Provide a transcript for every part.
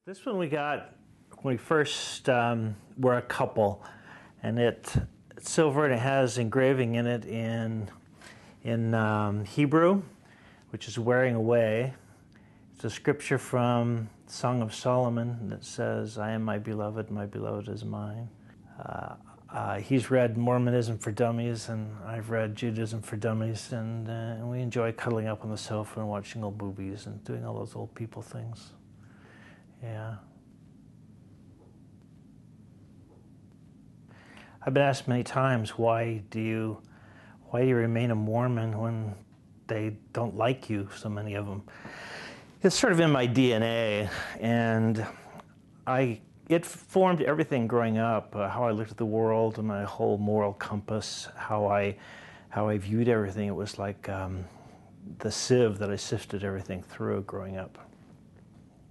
This one we got when we first were a couple, and it's silver and it has engraving in it in Hebrew, which is wearing away. It's a scripture from Song of Solomon that says, "I am my beloved is mine." He's read Mormonism for Dummies, and I've read Judaism for Dummies, and we enjoy cuddling up on the sofa and watching old movies and doing all those old people things. Yeah. I've been asked many times, why do you remain a Mormon when they don't like you, so many of them? It's sort of in my DNA, and it formed everything growing up, how I looked at the world and my whole moral compass, how I viewed everything. It was like the sieve that I sifted everything through growing up.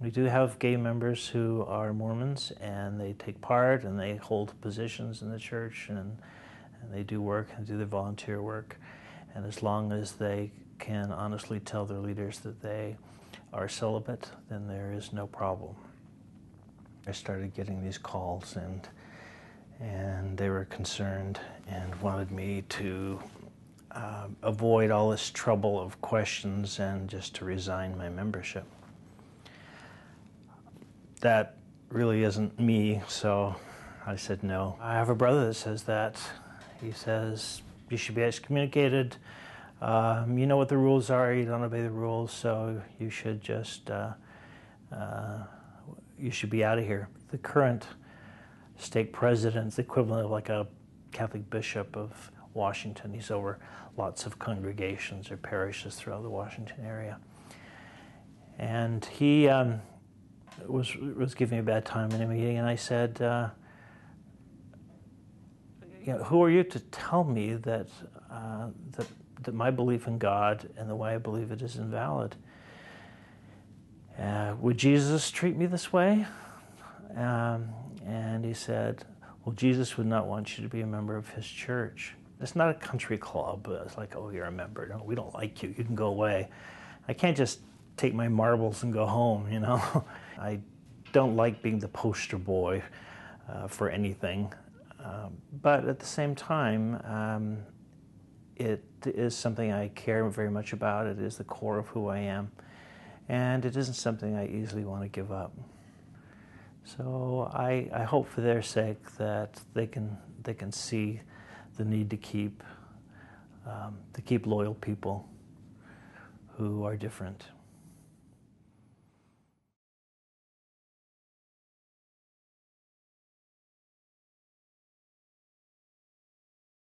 We do have gay members who are Mormons, and they take part and they hold positions in the church, and they do work and do their volunteer work. And as long as they can honestly tell their leaders that they are celibate, then there is no problem. I started getting these calls, and they were concerned and wanted me to avoid all this trouble of questions and just to resign my membership. That really isn't me, so I said no. I have a brother that says that. He says, you should be excommunicated. You know what the rules are, you don't obey the rules, so you should just, you should be out of here. The current stake president is the equivalent of like a Catholic bishop of Washington. He's over lots of congregations or parishes throughout the Washington area. And he was giving me a bad time in a meeting, and I said, you know, who are you to tell me that that my belief in God and the way I believe it is invalid? Would Jesus treat me this way? And he said, well, Jesus would not want you to be a member of his church. It's not a country club. It's like, oh, you're a member. No, we don't like you. You can go away. I can't just take my marbles and go home, you know. I don't like being the poster boy for anything. But at the same time, it is something I care very much about. It is the core of who I am. And it isn't something I easily want to give up. So I hope for their sake that they can see the need to keep loyal people who are different.